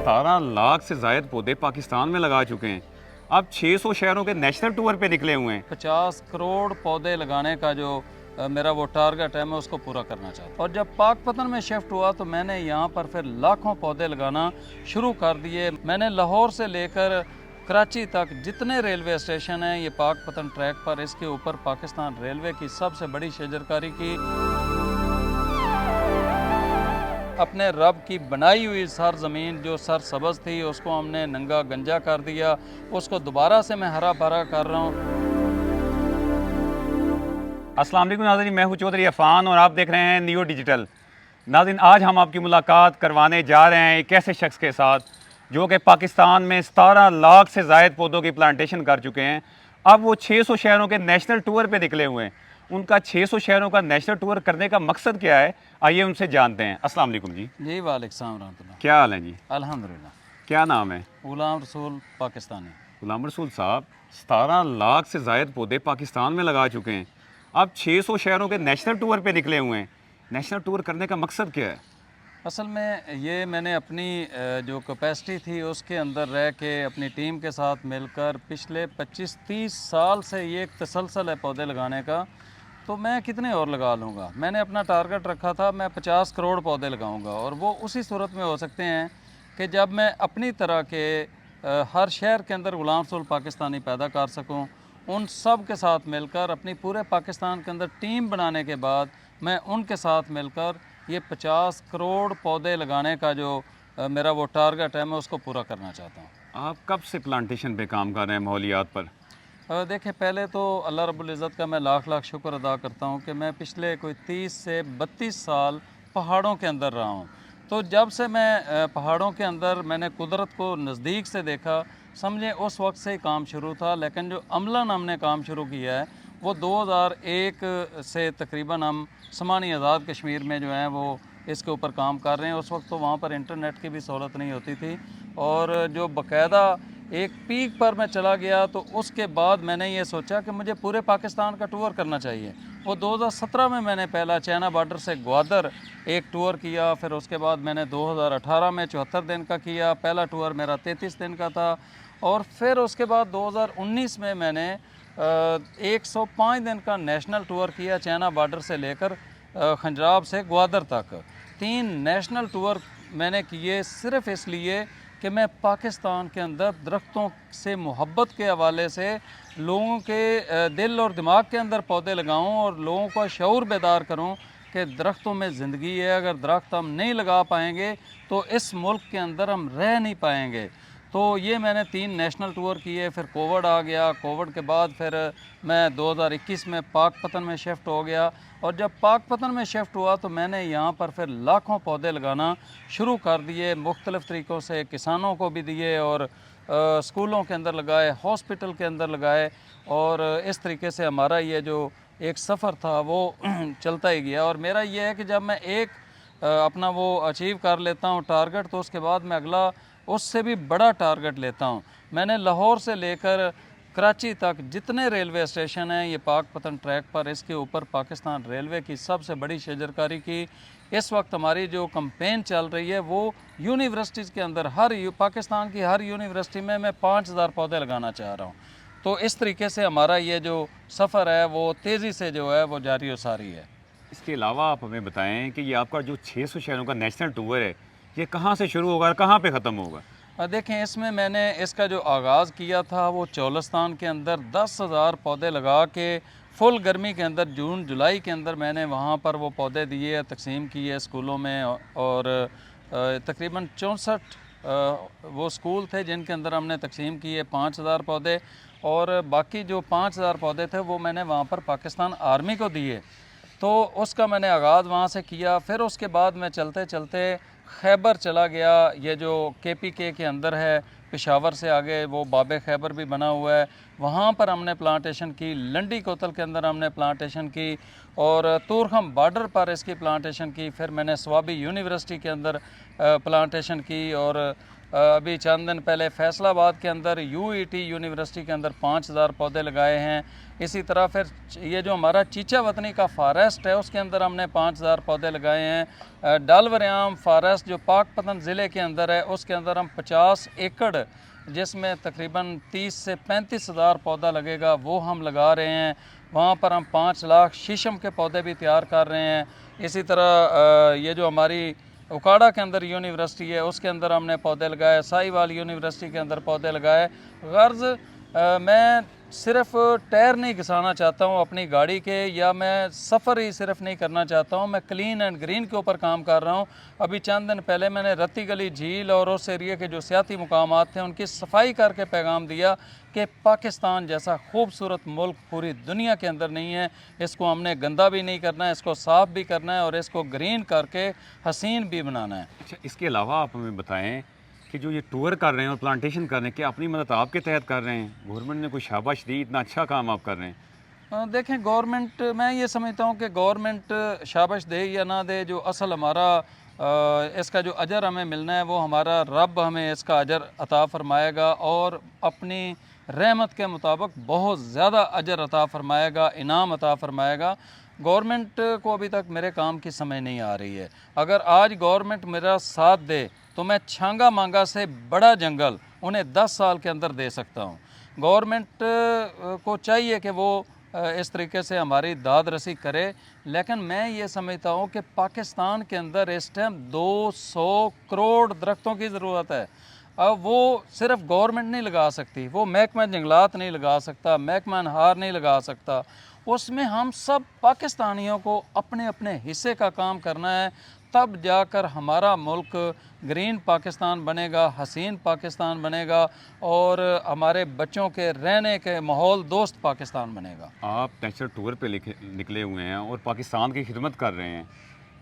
17 लाख से ज़ायद पौधे पाकिस्तान में लगा चुके हैं। अब 600 शहरों के नेशनल टूर पे निकले हुए हैं। 50 करोड़ पौधे लगाने का जो मेरा वो टारगेट है, मैं उसको पूरा करना चाहता हूँ। और जब पाकपतन में शिफ्ट हुआ तो मैंने यहाँ पर फिर लाखों पौधे लगाना शुरू कर दिए। मैंने लाहौर से लेकर कराची तक जितने रेलवे स्टेशन हैं, ये पाकपतन ट्रैक पर, इसके ऊपर पाकिस्तान रेलवे की सबसे बड़ी शजरकारी की। अपने रब की बनाई हुई सर ज़मीन जो सर सब्ज़ थी, उसको हमने नंगा गंजा कर दिया, उसको दोबारा से मैं हरा भरा कर रहा हूँ। अस्सलाम वालेकुम नाज़रीन, मैं हूँ चौधरी अफ़ान और आप देख रहे हैं नियो डिजिटल। नाज़रीन, आज हम आपकी मुलाकात करवाने जा रहे हैं एक ऐसे शख्स के साथ जो कि पाकिस्तान में 17 लाख से ज़ायद पौधों की प्लांटेशन कर चुके हैं। अब वो 600 शहरों के नेशनल टूर पे निकले हुए हैं। उनका 600 शहरों का नेशनल टूर करने का मकसद क्या है, आइए उनसे जानते हैं। अस्सलाम वालेकुम जी। जी वालेकुम सलाम रहमतुल्लाह। क्या हाल है जी? अल्हम्दुलिल्लाह। क्या नाम है? गुलाम रसूल पाकिस्तानी। गुलाम रसूल साहब, 17 लाख से ज़ायद पौधे पाकिस्तान में लगा चुके हैं। अब 600 शहरों के नेशनल टूर पे निकले हुए हैं। नेशनल टूर करने का मकसद क्या है? असल में ये मैंने अपनी जो कैपेसिटी थी उसके अंदर रह के अपनी टीम के साथ मिलकर पिछले 25-30 साल से ये एक तसलसल है पौधे लगाने का, तो मैं कितने और लगा लूँगा। मैंने अपना टारगेट रखा था, मैं 50 करोड़ पौधे लगाऊंगा, और वो उसी सूरत में हो सकते हैं कि जब मैं अपनी तरह के हर शहर के अंदर गुलाम रसूल पाकिस्तानी पैदा कर सकूं। उन सब के साथ मिलकर अपनी पूरे पाकिस्तान के अंदर टीम बनाने के बाद मैं उनके साथ मिलकर ये 50 करोड़ पौधे लगाने का जो मेरा वो टारगेट है, मैं उसको पूरा करना चाहता हूँ। आप कब से प्लांटेशन पे काम कर रहे हैं माहौलियात पर? देखिए, पहले तो अल्लाह रब्बुल इज़्ज़त का मैं लाख लाख शुक्र अदा करता हूँ कि मैं पिछले कोई 30 से 32 साल पहाड़ों के अंदर रहा हूँ। तो जब से मैं पहाड़ों के अंदर मैंने कुदरत को नज़दीक से देखा, समझें उस वक्त से ही काम शुरू था। लेकिन जो अमलन हमने काम शुरू किया है वो 2001 से तकरीबन हम समानी आज़ाद कश्मीर में जो है वो इसके ऊपर काम कर रहे हैं। उस वक्त तो वहाँ पर इंटरनेट की भी सहूलत नहीं होती थी, और जो बाकायदा एक पीक पर मैं चला गया, तो उसके बाद मैंने ये सोचा कि मुझे पूरे पाकिस्तान का टूर करना चाहिए। वो 2017 में मैंने पहला चाइना बॉर्डर से ग्वादर एक टूर किया, फिर उसके बाद मैंने 2018 में 74 दिन का किया, पहला टूर मेरा 33 दिन का था, और फिर उसके बाद 2019 में मैंने 105 दिन का नेशनल टूर किया, चाइना बॉर्डर से लेकर खंजराब से ग्वादर तक। 3 नेशनल टूर मैंने किए सिर्फ़ इसलिए कि मैं पाकिस्तान के अंदर दरख्तों से मोहब्बत के हवाले से लोगों के दिल और दिमाग के अंदर पौधे लगाऊं और लोगों का शऊर बेदार करूं कि दरख्तों में ज़िंदगी है। अगर दरख्त हम नहीं लगा पाएंगे तो इस मुल्क के अंदर हम रह नहीं पाएंगे। तो ये मैंने 3 नेशनल टूर किए। फिर कोविड आ गया, कोविड के बाद फिर मैं 2021 में पाकपतन में शिफ्ट हो गया, और जब पाकपतन में शिफ्ट हुआ तो मैंने यहाँ पर फिर लाखों पौधे लगाना शुरू कर दिए, मुख्तलिफ़ तरीक़ों से किसानों को भी दिए, और स्कूलों के अंदर लगाए, हॉस्पिटल के अंदर लगाए, और इस तरीके से हमारा ये जो एक सफ़र था वो चलता ही गया। और मेरा ये है कि जब मैं एक अपना वो अचीव कर लेता हूँ टारगेट, तो उसके बाद मैं अगला उससे भी बड़ा टारगेट लेता हूँ। मैंने लाहौर से लेकर कराची तक जितने रेलवे स्टेशन हैं, ये पाकपतन ट्रैक पर, इसके ऊपर पाकिस्तान रेलवे की सबसे बड़ी शजरकारी की। इस वक्त हमारी जो कैंपेन चल रही है वो यूनिवर्सिटीज़ के अंदर पाकिस्तान की हर यूनिवर्सिटी में मैं 5000 पौधे लगाना चाह रहा हूँ। तो इस तरीके से हमारा ये जो सफ़र है वो तेज़ी से जो है वो जारी और सारी है। इसके अलावा आप हमें बताएं कि ये आपका जो 600 शहरों का नेशनल टूर है, ये कहाँ से शुरू होगा और कहाँ पे ख़त्म होगा? देखें, इसमें मैंने इसका जो आगाज़ किया था वो चोलस्तान के अंदर 10,000 पौधे लगा के फुल गर्मी के अंदर जून जुलाई के अंदर मैंने वहाँ पर वो पौधे दिए, तकसीम किए स्कूलों में, और तकरीबन 64 वो स्कूल थे जिनके अंदर हमने तकसीम किए 5,000 पौधे, और बाकी जो 5,000 पौधे थे वो मैंने वहाँ पर पाकिस्तान आर्मी को दिए। तो उसका मैंने आगाज़ वहाँ से किया। फिर उसके बाद मैं चलते चलते खैबर चला गया, ये जो KPK के अंदर है, पेशावर से आगे वो बाबे खैबर भी बना हुआ है, वहाँ पर हमने प्लांटेशन की। लंडी कोतल के अंदर हमने प्लांटेशन की, और तूरखम बॉर्डर पर इसकी प्लांटेशन की। फिर मैंने स्वाबी यूनिवर्सिटी के अंदर प्लांटेशन की, और अभी चंद दिन पहले फैसलाबाद के अंदर यूईटी यूनिवर्सिटी के अंदर 5000 पौधे लगाए हैं। इसी तरह फिर ये जो हमारा चीचा वतनी का फॉरेस्ट है उसके अंदर हमने 5000 पौधे लगाए हैं। डालवरियाम फॉरेस्ट जो पाकपतन ज़िले के अंदर है उसके अंदर हम 50 एकड़ जिसमें तकरीबन 30 से 35 हज़ार पौधा लगेगा वो हम लगा रहे हैं। वहाँ पर हम 5 लाख शीशम के पौधे भी तैयार कर रहे हैं। इसी तरह ये जो हमारी उकाड़ा के अंदर यूनिवर्सिटी है उसके अंदर हमने पौधे लगाए, साहिवाल यूनिवर्सिटी के अंदर पौधे लगाए। गर्ज़ मैं सिर्फ टायर नहीं घिसाना चाहता हूँ अपनी गाड़ी के, या मैं सफ़र ही सिर्फ नहीं करना चाहता हूँ, मैं क्लीन एंड ग्रीन के ऊपर काम कर रहा हूँ। अभी चंद दिन पहले मैंने रत्ती गली झील और उस एरिया के जो सियाती मुकामात थे उनकी सफाई करके पैगाम दिया कि पाकिस्तान जैसा खूबसूरत मुल्क पूरी दुनिया के अंदर नहीं है। इसको हमने गंदा भी नहीं करना है, इसको साफ़ भी करना है और इसको ग्रीन करके हसीन भी बनाना है। अच्छा, इसके अलावा आप हमें बताएं कि जो ये टूर कर रहे हैं और प्लांटेशन कर रहे हैं, क्या अपनी मदद आपके तहत कर रहे हैं? गवर्नमेंट ने कोई शाबाश दी, इतना अच्छा काम आप कर रहे हैं? देखें, गवर्नमेंट, मैं ये समझता हूँ कि गवर्नमेंट शाबाश दे या ना दे, जो असल हमारा इसका जो अजर हमें मिलना है वो हमारा रब हमें इसका अजर अता फ़रमाएगा और अपनी रहमत के मुताबिक बहुत ज़्यादा अजर अता फ़रमाएगा, इनाम अता फ़रमाएगा। गवर्नमेंट को अभी तक मेरे काम की समझ नहीं आ रही है। अगर आज गवर्नमेंट मेरा साथ दे तो मैं छांगा मांगा से बड़ा जंगल उन्हें 10 साल के अंदर दे सकता हूँ। गवर्नमेंट को चाहिए कि वो इस तरीके से हमारी दाद रसी करे, लेकिन मैं ये समझता हूँ कि पाकिस्तान के अंदर इस टाइम 200 करोड़ दरख्तों की ज़रूरत है। अब वो सिर्फ गवर्नमेंट नहीं लगा सकती, वो महकमा जंगलात नहीं लगा सकता, महकमा अनहार नहीं लगा सकता। उसमें हम सब पाकिस्तानियों को अपने अपने हिस्से का काम करना है, तब जाकर हमारा मुल्क ग्रीन पाकिस्तान बनेगा, हसीन पाकिस्तान बनेगा और हमारे बच्चों के रहने के माहौल दोस्त पाकिस्तान बनेगा। आप नेचुरल टूर पे निकले हुए हैं और पाकिस्तान की खिदमत कर रहे हैं,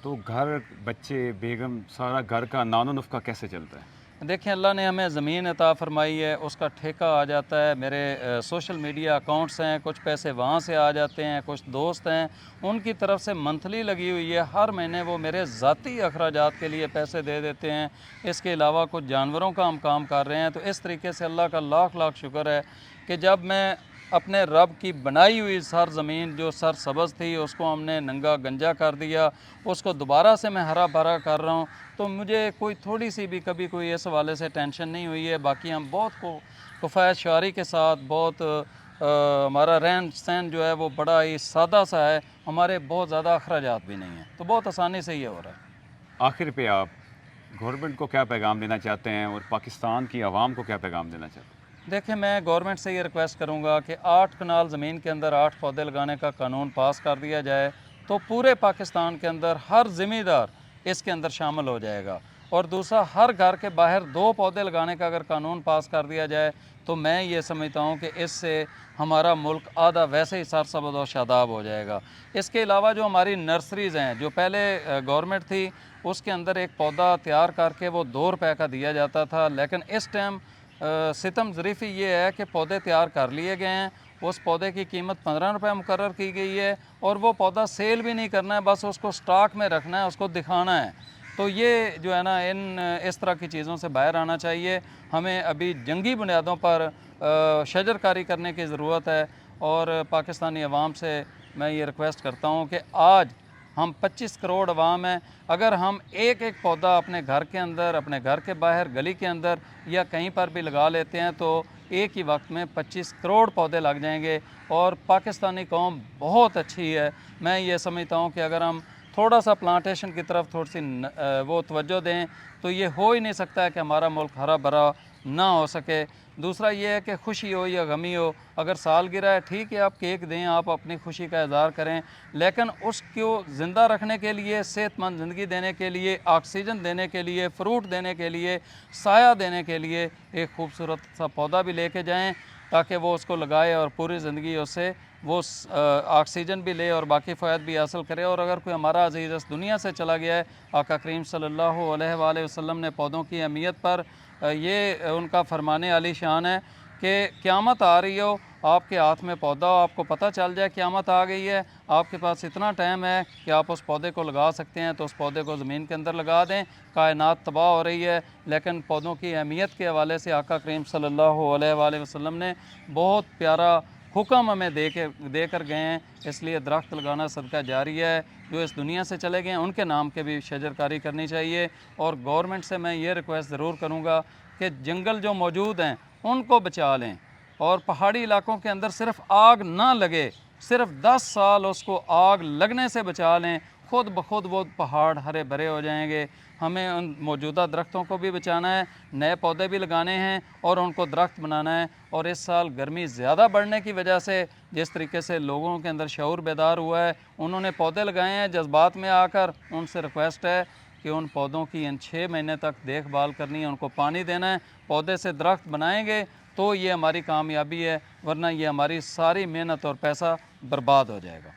तो घर, बच्चे, बेगम, सारा घर का नानो नुस्खा कैसे चलता है? देखें, अल्लाह ने हमें ज़मीन अता फ़रमाई है, उसका ठेका आ जाता है। मेरे सोशल मीडिया अकाउंट्स हैं, कुछ पैसे वहाँ से आ जाते हैं, कुछ दोस्त हैं उनकी तरफ से मंथली लगी हुई है, हर महीने वो मेरे ज़ाती अखराजात के लिए पैसे दे देते हैं। इसके अलावा कुछ जानवरों का हम काम कर रहे हैं। तो इस तरीके से अल्लाह का लाख लाख शुक्र है कि जब मैं अपने रब की बनाई हुई सर ज़मीन जो सर सब्ज़ थी उसको हमने नंगा गंजा कर दिया, उसको दोबारा से मैं हरा भरा कर रहा हूँ, तो मुझे कोई थोड़ी सी भी कभी कोई इस हवाले से टेंशन नहीं हुई है। बाकी हम बहुत किफ़ायत शारी के साथ, बहुत हमारा रहन सहन जो है वो बड़ा ही सादा सा है, हमारे बहुत ज़्यादा अखराजात भी नहीं हैं, तो बहुत आसानी से ये हो रहा है। आखिर पे आप गवर्नमेंट को क्या पैगाम देना चाहते हैं और पाकिस्तान की आवाम को क्या पैगाम देना चाहते हैं? देखिए, मैं गवर्नमेंट से ये रिक्वेस्ट करूँगा कि 8 कनाल ज़मीन के अंदर 8 पौधे लगाने का कानून पास कर दिया जाए, तो पूरे पाकिस्तान के अंदर हर ज़िम्मेदार इसके अंदर शामिल हो जाएगा। और दूसरा, हर घर के बाहर 2 पौधे लगाने का अगर कानून पास कर दिया जाए तो मैं ये समझता हूँ कि इससे हमारा मुल्क आधा वैसे ही सरसब्ज़ और शादाब हो जाएगा। इसके अलावा जो हमारी नर्सरीज़ हैं, जो पहले गवर्नमेंट थी उसके अंदर एक पौधा तैयार करके वो 2 रुपए का दिया जाता था, लेकिन इस टाइम सितम ज़रीफ़ी ये है कि पौधे तैयार कर लिए गए हैं, उस पौधे की कीमत 15 रुपये मुकर्रर की गई है और वो पौधा सेल भी नहीं करना है, बस उसको स्टॉक में रखना है, उसको दिखाना है। तो ये जो है ना, इस तरह की चीज़ों से बाहर आना चाहिए। हमें अभी जंगी बुनियादों पर शजरकारी करने की ज़रूरत है और पाकिस्तानी अवाम से मैं ये रिक्वेस्ट करता हूँ कि आज हम 25 करोड़ अवाम हैं, अगर हम एक एक पौधा अपने घर के अंदर, अपने घर के बाहर, गली के अंदर या कहीं पर भी लगा लेते हैं तो एक ही वक्त में 25 करोड़ पौधे लग जाएंगे और पाकिस्तानी कौम बहुत अच्छी है। मैं ये समझता हूँ कि अगर हम थोड़ा सा प्लांटेशन की तरफ थोड़ी सी वो तवज्जो दें तो ये हो ही नहीं सकता है कि हमारा मुल्क हरा भरा ना हो सके। दूसरा ये है कि खुशी हो या गमी हो, अगर सालगिरह है ठीक है, आप केक दें, आप अपनी खुशी का इज़हार करें, लेकिन उसको ज़िंदा रखने के लिए, सेहतमंद ज़िंदगी देने के लिए, ऑक्सीजन देने के लिए, फ्रूट देने के लिए, साया देने के लिए एक खूबसूरत सा पौधा भी लेके जाएं ताकि वो उसको लगाए और पूरी ज़िंदगी उससे वो ऑक्सीजन भी ले और बाकी फ़ायद भी हासिल करे। और अगर कोई हमारा अज़ीज़ इस दुनिया से चला गया है, आका करीम सल्लल्लाहु अलैहि वसल्लम ने पौधों की अहमियत पर ये उनका फरमाने आली शान है कि क़यामत आ रही हो, आपके हाथ में पौधा हो, आपको पता चल जाए क़यामत आ गई है, आपके पास इतना टाइम है कि आप उस पौधे को लगा सकते हैं, तो उस पौधे को ज़मीन के अंदर लगा दें। कायनात तबाह हो रही है, लेकिन पौधों की अहमियत के हवाले से आका करीम सल्लल्लाहु अलैहि वसल्लम ने बहुत प्यारा हुक्म हमें दे कर गए हैं। इसलिए दरख्त लगाना सदका जारी है। जो इस दुनिया से चले गए हैं उनके नाम के भी शजरकारी करनी चाहिए। और गवर्नमेंट से मैं ये रिक्वेस्ट ज़रूर करूँगा कि जंगल जो मौजूद हैं उनको बचा लें, और पहाड़ी इलाकों के अंदर सिर्फ आग ना लगे, सिर्फ 10 साल उसको आग लगने से बचा लें, खुद ब खुद वो पहाड़ हरे भरे हो जाएंगे। हमें उन मौजूदा दरख्तों को भी बचाना है, नए पौधे भी लगाने हैं और उनको दरख्त बनाना है। और इस साल गर्मी ज़्यादा बढ़ने की वजह से जिस तरीके से लोगों के अंदर शऊर बेदार हुआ है, उन्होंने पौधे लगाए हैं जज्बात में आकर, उनसे रिक्वेस्ट है कि उन पौधों की इन 6 महीने तक देखभाल करनी है, उनको पानी देना है। पौधे से दरख्त बनाएंगे तो ये हमारी कामयाबी है, वरना ये हमारी सारी मेहनत और पैसा बर्बाद हो जाएगा।